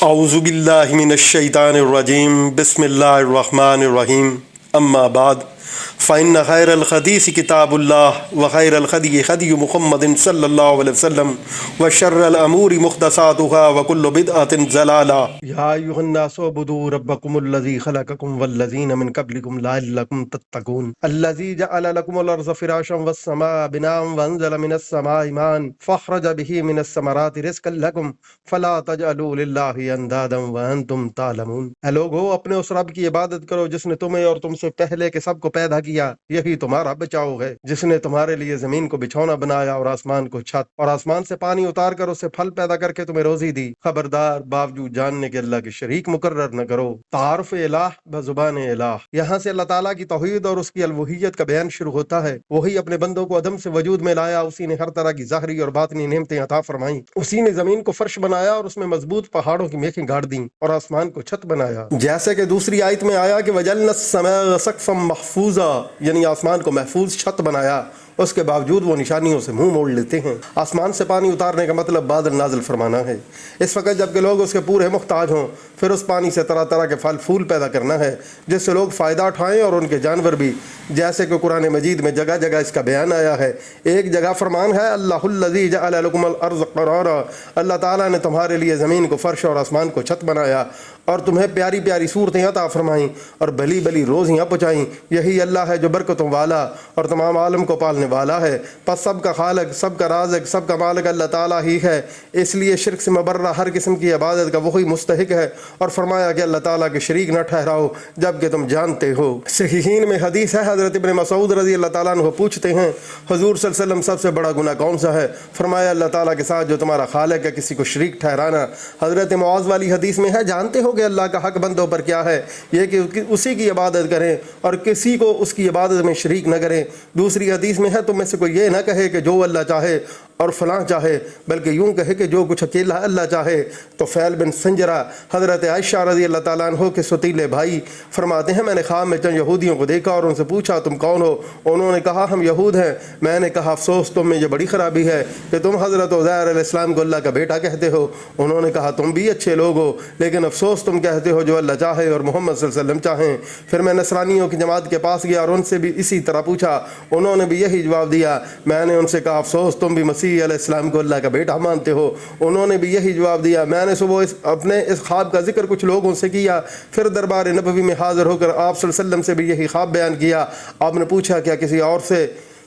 اعوذ باللہ من الشیطان الرجیم بسم اللہ الرحمن الرحیم اما بعد فإن خیر الحدیث کتاب اللہ وخیر الہدی ہدی محمد صلی اللہ علیہ وسلم وشر الامور محدثاتها وکل بدعۃ ضلالہ یا ایھا الناس اعبدوا ربکم الذی خلقکم والذین من قبلکم لعلکم تتقون الذی جعل لکم الارض فراشا والسماء بناء وانزل من السماء ماء فاخرج به من الثمرات رزقا لکم فلا تجعلوا للہ اندادا وانتم تعلمون۔ اے لوگو، اپنے اس رب کی عبادت کرو جس نے تمہیں اور تم سے پہلے کے سب کو پیدا کیا، یہی تمہارا بچاؤ ہے، جس نے تمہارے لیے زمین کو بچھونا بنایا اور آسمان کو چھت، اور آسمان سے پانی اتار کر اس سے پھل پیدا کر کے تمہیں روزی دی۔ خبردار، باوجود جاننے کے اللہ کے شریک مقرر نہ کرو۔ تعارف الہ بزبان الہ، یہاں سے اللہ تعالیٰ کی توحید اور اس کی الوہیت کا بیان شروع ہوتا ہے۔ وہی اپنے بندوں کو عدم سے وجود میں لایا، اسی نے ہر طرح کی ظاہری اور باطنی نعمتیں عطا فرمائیں، اسی نے زمین کو فرش بنایا اور اس میں مضبوط پہاڑوں کی میخیں گاڑ دیں اور آسمان کو چھت بنایا۔ جیسے کہ دوسری آیت میں آیا کہ وَجَعَلْنَا السَّمَاءَ سَقْفًا مَحْفُوظًا، یعنی آسمان کو محفوظ چھت بنایا، اس کے باوجود وہ نشانیوں سے منہ موڑ لیتے ہیں۔ آسمان سے پانی اتارنے کا مطلب بادل نازل فرمانا ہے۔ اس وقت جب کہ لوگ اس کے پورے محتاج ہوں، پھر اس پانی سے طرح طرح کے پھل پھول پیدا کرنا ہے جس سے لوگ فائدہ اٹھائیں اور ان کے جانور بھی، جیسے کہ قرآن مجید میں جگہ جگہ اس کا بیان آیا ہے۔ ایک جگہ فرمان ہے اللہ الذی جعل لکم الارض قرارا، اللہ تعالیٰ نے تمہارے لیے زمین کو فرش اور آسمان کو چھت بنایا اور تمہیں پیاری پیاری صورتیں عطا فرمائیں اور بلی بلی روزیاں پہنچائیں۔ یہی اللہ ہے جو برکتوں والا اور تمام عالم کو پالنے والا ہے۔ پس سب کا خالق، سب کا رازق، سب کا مالک اللہ تعالیٰ ہی ہے، اس لیے شرک سے مبرہ ہر قسم کی عبادت کا وہی مستحق ہے، اور فرمایا کہ اللہ تعالیٰ کے شریک نہ ٹھہراؤ جبکہ تم جانتے ہو۔ صحیحین میں حدیث ہے، حضرت ابن مسعود رضی اللہ تعالیٰ عنہ پوچھتے ہیں حضور صلی اللہ علیہ وسلم سب سے بڑا گناہ کون سا ہے؟ فرمایا اللہ تعالیٰ کے ساتھ جو تمہارا خالق ہے کسی کو شریک ٹھہرانا۔ حضرت معاذ والی حدیث میں ہے، جانتے ہو کہ اللہ کا حق بندوں پر کیا ہے؟ یہ کہ اسی کی عبادت کریں اور کسی کو اس کی عبادت میں شریک نہ کریں۔ دوسری حدیث میں ہے، تم میں سے کوئی یہ نہ کہے کہ جو اللہ چاہے اور فلاں چاہے، بلکہ یوں کہے کہ جو کچھ اکیلا اللہ چاہے۔ تو فیل بن سنجرہ حضرت عائشہ رضی اللہ تعالیٰ عنہ کے ستیلے بھائی فرماتے ہیں، میں نے خواب میں چند یہودیوں کو دیکھا اور ان سے پوچھا تم کون ہو؟ انہوں نے کہا ہم یہود ہیں۔ میں نے کہا افسوس، تم میں یہ بڑی خرابی ہے کہ تم حضرت عزیر علیہ السلام کو اللہ کا بیٹا کہتے ہو۔ انہوں نے کہا تم بھی اچھے لوگ ہو، لیکن افسوس تم کہتے ہو جو اللہ چاہے اور محمد صلی اللہ علیہ وسلم چاہیں۔ پھر میں نصرانیوں کی جماعت کے پاس گیا اور ان سے بھی اسی طرح پوچھا، انہوں نے بھی یہی جواب دیا۔ میں نے ان سے کہا افسوس تم بھی مسیح علیہ السلام کو اللہ کا بیٹا مانتے ہو۔ انہوں نے بھی یہی جواب دیا۔ میں نے صبح اپنے اس خواب کا ذکر کچھ لوگوں سے کیا، پھر دربار نبوی میں حاضر ہو کر آپ صلی اللہ علیہ وسلم سے بھی یہی خواب بیان کیا۔ آپ نے پوچھا کیا کسی اور سے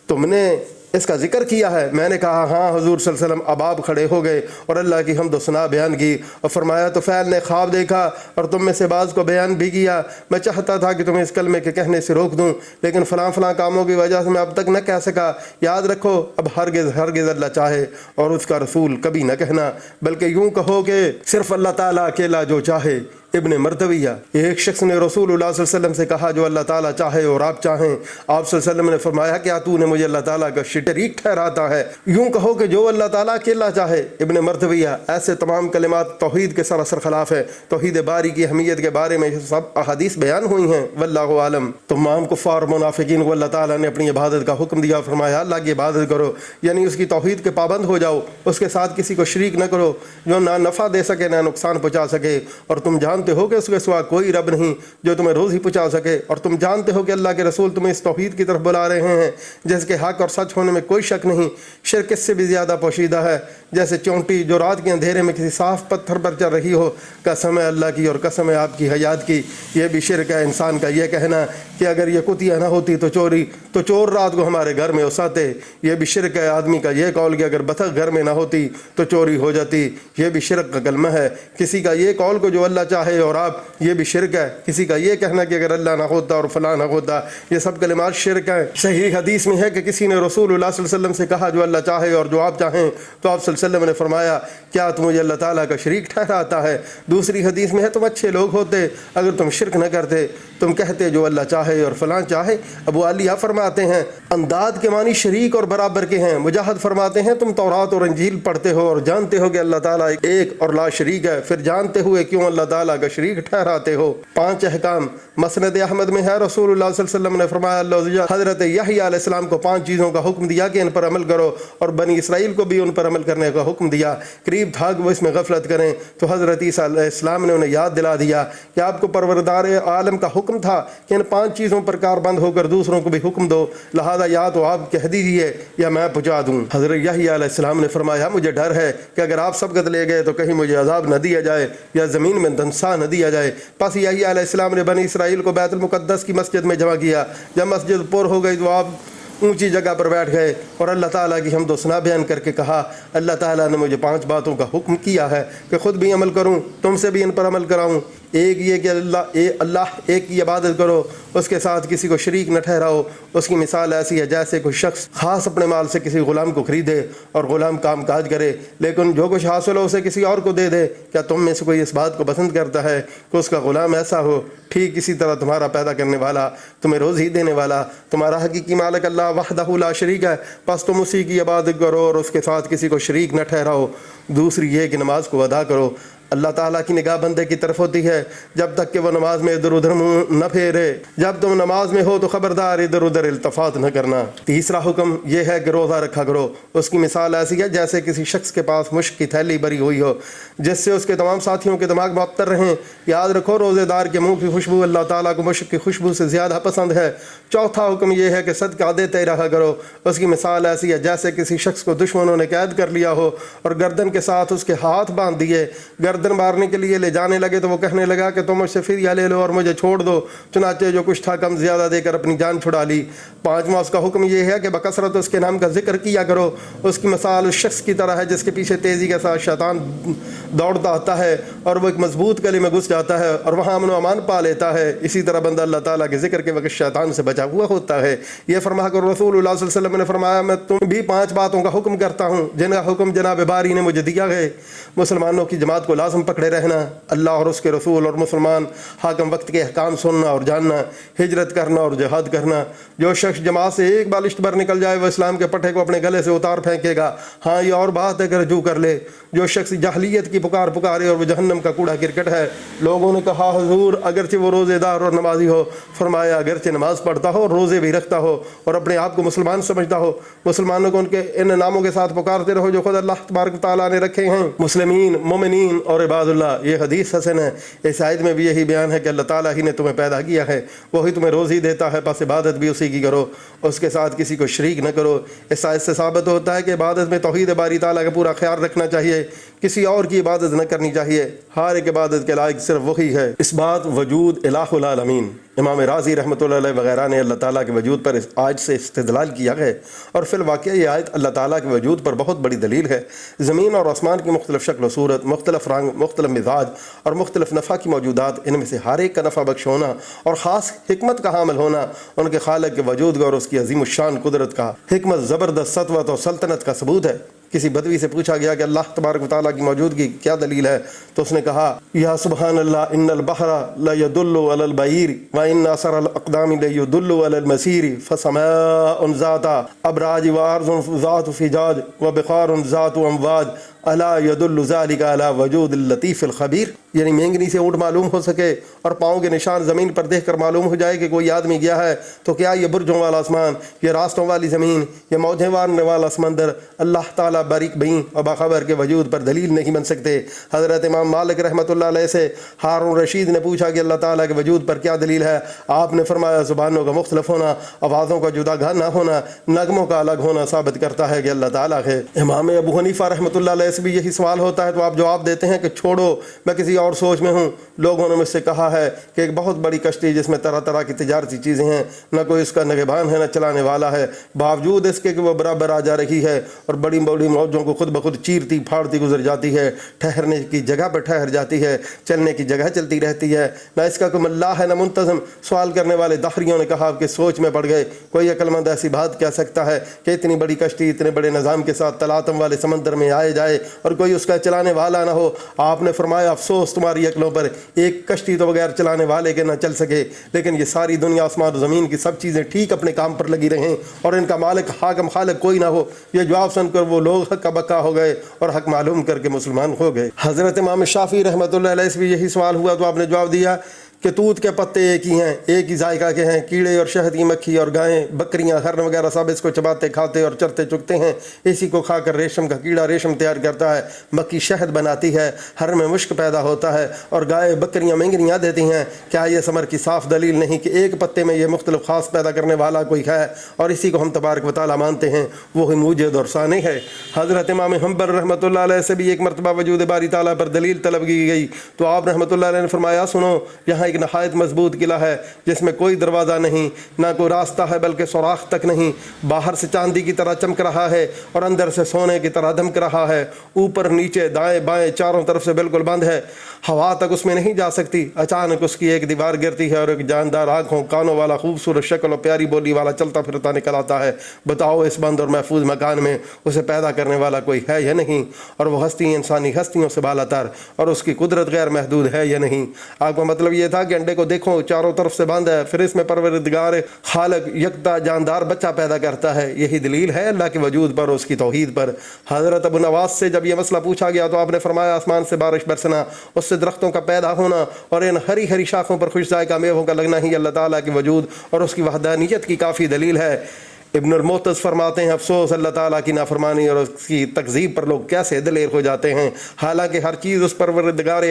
تم نے اس کا ذکر کیا ہے؟ میں نے کہا ہاں۔ حضور صلی اللہ علیہ وسلم اب آپ کھڑے ہو گئے اور اللہ کی حمد و ثنا بیان کی اور فرمایا تو فیل نے خواب دیکھا اور تم میں سے بعض کو بیان بھی کیا۔ میں چاہتا تھا کہ تمہیں اس کلمے کے کہنے سے روک دوں، لیکن فلاں فلاں کاموں کی وجہ سے میں اب تک نہ کہہ سکا۔ یاد رکھو، اب ہرگز ہرگز اللہ چاہے اور اس کا رسول کبھی نہ کہنا، بلکہ یوں کہو کہ صرف اللہ تعالیٰ اکیلا جو چاہے۔ ابن مردویہ، ایک شخص نے رسول اللہ صلی اللہ علیہ وسلم سے کہا جو اللہ تعالیٰ چاہے اور آپ چاہیں۔ آپ صلی اللہ علیہ وسلم نے فرمایا کیا تو نے مجھے اللہ تعالیٰ کا شریک ٹھہراتا ہے؟ یوں کہو کہ جو اللہ تعالیٰ اکیلا چاہے۔ ابن مردویہ، ایسے تمام کلمات توحید کے سراسر خلاف ہے۔ توحید باری کی اہمیت کے بارے میں سب احادیث بیان ہوئی ہیں، واللہ عالم۔ تمام کفار اور منافقین کو اللہ تعالیٰ نے اپنی عبادت کا حکم دیا، فرمایا اللہ کی عبادت کرو، یعنی اس کی توحید کے پابند ہو جاؤ، اس کے ساتھ کسی کو شریک نہ کرو جو نہ نفع دے سکے نہ نقصان پہنچا سکے، اور تم جانتے ہو کہ اس کے سوا کوئی رب نہیں جو تمہیں روزی پہنچا سکے، اور تم جانتے ہو کہ اللہ کے رسول تمہیں اس توحید کی طرف بلا رہے ہیں جس کے حق اور سچ ہونے میں کوئی شک نہیں۔ شرک اس سے بھی زیادہ پوشیدہ ہے، جیسے چونٹی جو رات کے اندھیرے میں کسی صاف پتھر پر چل رہی ہو۔ قسم ہے اللہ کی اور قسم ہے آپ کی حیات کی، یہ بھی شرک ہے انسان کا یہ کہنا کہ اگر یہ کتیا نہ ہوتی تو چور رات کو ہمارے گھر میں اوساتے۔ یہ بھی شرک ہے آدمی کا یہ قول کہ اگر بطخ گھر میں نہ ہوتی تو چوری ہو جاتی۔ یہ بھی شرک کا کلمہ ہے۔ کسی کا یہ قول کو جو اللہ چاہے اور آپ، یہ بھی شرک ہے۔ کسی کا یہ کہنا کہ اگر اللہ نہ ہوتا اور فلاں نہ ہوتا، یہ سب کلمات شرک ہیں۔ صحیح حدیث میں ہے کہ کسی نے رسول اللہ صلی اللہ علیہ وسلم سے کہا جو اللہ چاہے اور جو آپ چاہیں، تو آپ صلی اللہ علیہ وسلم نے فرمایا کیا تم مجھے اللہ تعالیٰ کا شریک ٹھہراتا ہے؟ دوسری حدیث میں ہے تم اچھے لوگ ہوتے اگر تم شرک نہ کرتے، تم کہتے جو اللہ چاہے چاہے اور فلاں چاہے۔ ابو عالیہ فرماتے ہیں انداد کے معنی شریک اور برابر کے ہیں۔ مجاہد فرماتے ہیں تم تورات اور انجیل پڑھتے ہو اور جانتے ہو کہ اللہ تعالیٰ ایک اور لا شریک ہے، پھر جانتے ہوئے کیوں اللہ تعالیٰ کا شریک ٹھہراتے ہو؟ 5 احکام مسند احمد میں ہے، رسول اللہ صلی اللہ علیہ وسلم نے فرمایا اللہ حضرت یحییٰ علیہ السلام کو 5 چیزوں کا حکم دیا کہ ان پر عمل کرو، اور بنی اسرائیل کو بھی ان پر عمل کرنے کا حکم دیا۔ قریب تھا کہ وہ اس میں غفلت کریں تو حضرت عیسیٰ علیہ السلام نے انہیں یاد دلا دیا کہ آپ کو پروردگار عالم کا حکم تھا کہ ان 5 چیزوں پر کاربند ہو کر دوسروں کو بھی حکم دو، لہذا یا تو آپ کہہ دیجیے یا میں پہنچا دوں۔ حضرت یحییٰ علیہ السلام نے فرمایا مجھے ڈر ہے کہ اگر آپ سبقت لے گئے تو کہیں مجھے عذاب نہ دیا جائے یا زمین میں دنسا نہ دیا جائے۔ پس یحییٰ علیہ السلام نے بنی اسرائیل کو بیت المقدس کی مسجد میں جمع کیا۔ جب مسجد پر ہو گئی تو آپ اونچی جگہ پر بیٹھ گئے اور اللہ تعالیٰ کی حمد و ثنا بیان کر کے کہا اللہ تعالیٰ نے مجھے 5 باتوں کا حکم کیا ہے کہ خود بھی عمل کروں، تم سے بھی ان پر عمل کراؤں۔ ایک یہ کہ اللہ ایک کی عبادت کرو، اس کے ساتھ کسی کو شریک نہ ٹھہراؤ۔ اس کی مثال ایسی ہے جیسے کوئی شخص خاص اپنے مال سے کسی غلام کو خریدے اور غلام کام کاج کرے، لیکن جو کچھ حاصل ہو اسے کسی اور کو دے دے۔ کیا تم میں سے کوئی اس بات کو پسند کرتا ہے کہ اس کا غلام ایسا ہو؟ ٹھیک اسی طرح تمہارا پیدا کرنے والا، تمہیں روزی دینے والا، تمہارا حقیقی مالک اللہ وحدہ لا شریک ہے، پس تم اسی کی عبادت کرو اور اس کے ساتھ کسی کو شریک نہ ٹھہراؤ۔ دوسری یہ کہ نماز کو ادا کرو۔ اللہ تعالیٰ کی نگاہ بندے کی طرف ہوتی ہے جب تک کہ وہ نماز میں ادھر ادھر منہ نہ پھیرے۔ جب تم نماز میں ہو تو خبردار ادھر ادھر التفات نہ کرنا۔ تیسرا حکم یہ ہے کہ روزہ رکھا کرو۔ اس کی مثال ایسی ہے جیسے کسی شخص کے پاس مشک کی تھیلی بھری ہوئی ہو جس سے اس کے تمام ساتھیوں کے دماغ معطر رہیں۔ یاد رکھو روزے دار کے منہ کی خوشبو اللہ تعالیٰ کو مشک کی خوشبو سے زیادہ پسند ہے۔ چوتھا حکم یہ ہے کہ صدقہ دیتے رہا کرو۔ اس کی مثال ایسی ہے جیسے کسی شخص کو دشمنوں نے قید کر لیا ہو اور گردن کے ساتھ اس کے ہاتھ باندھ دیے۔ گردن مارنے کے لیے لے جانے لگے تو وہ کہنے لگا کہ تم مجھ سے فدیہ لے لو اور مجھے چھوڑ دو، چنانچہ جو کچھ تھا کم زیادہ دے کر اپنی جان چھڑا لی۔ 5واں اس کا حکم یہ ہے کہ بکثرت اس کے نام کا ذکر کیا کرو۔ اس کی مثال اس شخص کی طرح ہے جس کے پیچھے تیزی کے ساتھ شیطان دوڑتا آتا ہے اور وہ ایک مضبوط گلی میں گھس جاتا ہے اور وہاں امن و امان پا لیتا ہے۔ اسی طرح بندہ اللہ تعالیٰ کے ذکر کے وقت شیطان سے بچا ہوا ہوتا ہے۔ یہ فرما کر رسول اللہ صلی اللہ علیہ وسلم نے فرمایا میں تم بھی 5 باتوں کا حکم کرتا ہوں جن کا حکم جناب باری نے مجھے دیا ہے۔ مسلمانوں کی جماعت کو لازم پکڑے رہنا، اللہ اور اس کے رسول اور مسلمان حاکم وقت کے احکام سننا اور جاننا، ہجرت کرنا اور جہاد کرنا۔ جو شخص جماعت سے ایک بالشت بھر نکل جائے وہ اسلام کے پٹھے کو اپنے گلے سے اتار پھینکے گا۔ ہاں یہ اور بات ہے کہ رجوع کر لے۔ جو شخص جاہلیت کی پکارے اور وہ جہنم کا کوڑا کرکٹ ہے۔ لوگوں نے کہا حضور اگرچہ وہ روزے دار اور نمازی ہو؟ فرمایا اگرچہ نماز پڑھتا ہو، روزے بھی رکھتا ہو اور اپنے آپ کو مسلمان سمجھتا ہو، مسلمانوں کو ان کے ان ناموں کے ساتھ پکارتے رہو جو خود اللہ تبارک و تعالیٰ نے رکھے ہیں، مسلمین، مومنین اور عباد اللہ۔ یہ حدیث حسن ہے۔ اس آیت میں بھی یہی بیان ہے کہ اللہ تعالیٰ ہی نے تمہیں پیدا کیا ہے، وہی تمہیں روزی دیتا ہے، پس عبادت بھی اسی کی کرو، اس کے ساتھ کسی کو شریک نہ کرو۔ اس آیت سے ثابت ہوتا ہے کہ عبادت میں توحید باری تعالیٰ کا پورا خیال رکھنا چاہیے، کسی اور کی عبادت نہ کرنی چاہیے۔ ہر ایک عبادت کے لائق صرف وہی ہے۔ اس بات وجود الہ العالمین امام رازی رحمۃ اللہ علیہ وغیرہ نے اللہ تعالیٰ کے وجود پر اس آیت سے استدلال کیا ہے، اور فی الواقع یہ آیت اللہ تعالیٰ کے وجود پر بہت بڑی دلیل ہے۔ زمین اور آسمان کی مختلف شکل و صورت، مختلف رنگ، مختلف مزاج اور مختلف نفع کی موجودات، ان میں سے ہر ایک کا نفع بخش ہونا اور خاص حکمت کا حامل ہونا ان کے خالق کے وجود کا اور اس کی عظیم الشان قدرت کا، حکمت، زبردست سطوت اور سلطنت کا ثبوت ہے۔ کسی بدوی سے پوچھا گیا کہ اللہ تبارک و تعالیٰ کی موجودگی کیا دلیل ہے، تو اس نے کہا یا سبحان اللہ ان البحر لیدل علی البعیر وان اثر الاقدام لیدل علی المسیر فسماء ذات ابراج وارض ذات فجاج وبخار ذات امواج الا یدل ذلک علی وجود اللطیف الخبیر۔ یعنی مینگنی سے اونٹ معلوم ہو سکے اور پاؤں کے نشان زمین پر دیکھ کر معلوم ہو جائے کہ کوئی آدمی گیا ہے، تو کیا یہ برجوں والا آسمان، یہ راستوں والی زمین، یہ موجیں مارنے والا سمندر اللہ تعالیٰ باریک بین اور باخبر کے وجود پر دلیل نہیں بن سکتے؟ حضرت امام مالک رحمۃ اللہ علیہ سے ہارون رشید نے پوچھا کہ اللہ تعالیٰ کے وجود پر کیا دلیل ہے؟ آپ نے فرمایا زبانوں کا مختلف ہونا، آوازوں کا جدا گھر نہ ہونا، نغموں کا الگ ہونا ثابت کرتا ہے کہ اللہ تعالیٰ ہے۔ امام ابو حنیفہ رحمۃ اللہ علیہ سے بھی یہی سوال ہوتا ہے تو آپ جواب دیتے ہیں کہ چھوڑو، میں کسی اور سوچ میں ہوں۔ لوگوں نے مجھ سے کہا ہے کہ ایک بہت بڑی کشتی جس میں طرح طرح کی تجارتی چیزیں ہیں، نہ کوئی اس کا نگہبان ہے نہ چلانے والا ہے، باوجود اس کے کہ وہ برابر آ جا رہی ہے اور بڑی بڑی موجوں کو خود بخود چیرتی پھاڑتی گزر جاتی ہے، ٹھہرنے کی جگہ پر ٹھہر جاتی ہے، چلنے کی جگہ چلتی رہتی ہے، نہ اس کا کوئی ملا ہے نہ منتظم۔ سوال کرنے والے داخریوں نے کہا کہ سوچ میں پڑ گئے، کوئی عقل مند ایسی بات کہہ سکتا ہے کہ اتنی بڑی کشتی اتنے بڑے نظام کے ساتھ تلاطم والے سمندر میں آئے جائے جائے اور کوئی اس کا چلانے والا نہ ہو۔ آپ نے فرمایا افسوس تمہاری عقلوں پر، ایک کشتی تو بغیر چلانے والے کے نہ چل سکے، لیکن یہ ساری دنیا آسمان و زمین کی سب چیزیں ٹھیک اپنے کام پر لگی رہیں اور ان کا مالک حاکم خالق کوئی نہ ہو۔ یہ جواب سن کر وہ لوگ حق کا بکا ہو گئے اور حق معلوم کر کے مسلمان ہو گئے۔ حضرت امام شافعی رحمۃ اللہ علیہ سے بھی یہی سوال ہوا تو آپ نے جواب دیا کہ توت کے پتے ایک ہی ہیں، ایک ہی ذائقہ کے ہیں، کیڑے اور شہد کی مکھی اور گائیں بکریاں ہرن وغیرہ سب اس کو چباتے کھاتے اور چرتے چگتے ہیں۔ اسی کو کھا کر ریشم کا کیڑا ریشم تیار کرتا ہے، مکھی شہد بناتی ہے، ہرن میں مشک پیدا ہوتا ہے اور گائے بکریاں مینگنیاں دیتی ہیں۔ کیا یہ ثمر کی صاف دلیل نہیں کہ ایک پتے میں یہ مختلف خاص پیدا کرنے والا کوئی ہے اور اسی کو ہم تبارک و تعالیٰ مانتے ہیں، وہی موجد اور ثانی ہے۔ حضرت امام حنبل رحمۃ اللہ علیہ سے بھی ایک مرتبہ وجود باری تعالیٰ پر دلیل طلب کی گئی تو آپ رحمۃ اللہ علیہ نے فرمایا سنو، یہاں ایک نہایت مضبوط قلعہ ہے جس میں کوئی دروازہ نہیں، نہ کوئی راستہ ہے بلکہ سوراخ تک نہیں، باہر سے چاندی کی طرح چمک رہا ہے اور اندر سے سونے کی طرح دمک رہا ہے، اوپر نیچے دائیں بائیں چاروں طرف سے بالکل بند ہے، ہوا تک اس میں نہیں جا سکتی۔ اچانک اس کی ایک دیوار گرتی ہے اور ایک جاندار آنکھوں کانوں والا خوبصورت شکل اور پیاری بولی والا چلتا پھرتا نکل آتا ہے۔ بتاؤ اس بند اور محفوظ مکان میں اسے پیدا کرنے والا کوئی ہے یا نہیں، اور وہ ہستی انسانی ہستیوں سے بالا تر اور اس کی قدرت غیر محدود ہے یا نہیں۔ آپ کا مطلب یہ تھا کہ انڈے کو دیکھو چاروں طرف سے بند ہے، پھر اس میں پروردگار خالق یکتا جاندار بچہ پیدا کرتا ہے، یہی دلیل ہے اللہ کے وجود پر، اس کی توحید پر۔ حضرت ابو نواس سے جب یہ مسئلہ پوچھا گیا تو آپ نے فرمایا آسمان سے بارش برسنا، اس سے درختوں کا پیدا ہونا اور ان ہری ہری شاخوں پر خوش ذائقہ میووں کا لگنا ہی اللہ تعالیٰ کے وجود اور اس کی وحدانیت کی کافی دلیل ہے۔ ابن المعتز فرماتے ہیں افسوس اللہ تعالیٰ کی نافرمانی اور اس کی تکذیب پر لوگ کیسے دلیر ہو جاتے ہیں، حالانکہ ہر چیز اس پروردگار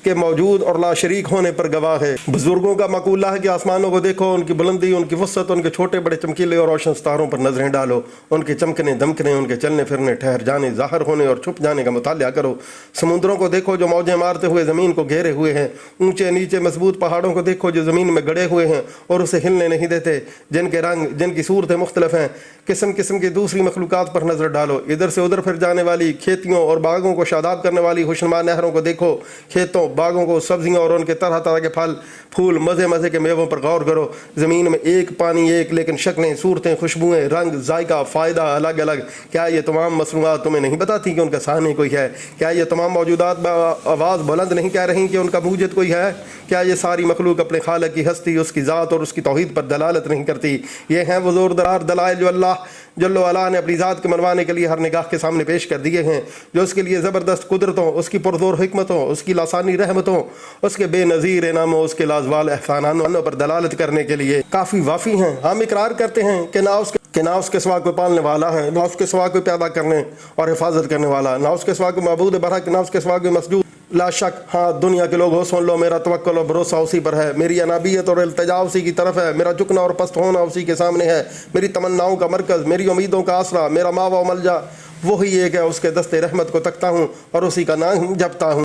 کے موجود اور لا شریک ہونے پر گواہ ہے۔ بزرگوں کا مقولہ ہے کہ آسمانوں کو دیکھو، ان کی بلندی، ان کی وسعت، ان کے چھوٹے بڑے چمکیلے اور روشن ستاروں پر نظریں ڈالو، ان کے چمکنے دمکنے، ان کے چلنے پھرنے، ٹھہر جانے، ظاہر ہونے اور چھپ جانے کا مطالعہ کرو۔ سمندروں کو دیکھو جو موجیں مارتے ہوئے زمین کو گھیرے ہوئے ہیں، اونچے نیچے مضبوط پہاڑوں کو دیکھو جو زمین میں گڑے ہوئے ہیں اور اسے ہلنے نہیں دیتے، جن کے رنگ، جن کی صورتیں مختلف ہیں۔ قسم قسم کی دوسری مخلوقات پر نظر ڈالو، ادھر سے ادھر پھر جانے والی کھیتیوں اور باغوں کو شاداب کرنے والی خوشنما نہروں کو دیکھو، کھیتوں باغوں کو، سبزیوں اور ان کے طرح طرح کے پھل پھول، مزے مزے کے میووں پر غور کرو۔ زمین میں ایک پانی ایک، لیکن شکلیں، صورتیں، خوشبوئیں، رنگ، ذائقہ، فائدہ الگ الگ۔ کیا یہ تمام مصنوعات تمہیں نہیں بتاتی کہ ان کا ثانی کوئی ہے؟ کیا یہ تمام موجودات آواز بلند نہیں کہہ رہی کہ ان کا موجد کوئی ہے؟ کیا یہ ساری مخلوق اپنے خالق کی ہستی، اس کی ذات اور اس کی توحید پر دلالت نہیں کرتی؟ یہ ہیں وہ زور درار دلائل جو اللہ جل وعلا نے اپنی ذات کے منوانے کے لیے ہر نگاہ کے سامنے پیش کر دیے ہیں، جو اس کے لیے زبردست قدرتوں، اس کی پرزور حکمتوں، اس کی لاسانی رحمتوں، اس کے بے نظیر انعاموں، اس کے لازوال احسانوں پر دلالت کرنے کے لیے کافی وافی ہیں۔ ہم اقرار کرتے ہیں کہ نہ اس کے سوا کوئی پالنے والا ہے، نہ اس کے سوا کوئی پیدا کرنے اور حفاظت کرنے والا، نہ اس کے سوا کوئی معبود برحق، نہ اس کے سوا کوئی مسجود۔ لا شک ہاں دنیا کے لوگوں سن لو، میرا توکل اور بھروسہ اسی پر ہے، میری انابیت اور التجا اسی کی طرف ہے، میرا جھکنا اور پست ہونا اسی کے سامنے ہے، میری تمناؤں کا مرکز، میری امیدوں کا آسرا، میرا ماوا و ملجا وہی ایک ہے، اس کے دست رحمت کو تکتا ہوں اور اسی کا نام جپتا ہوں۔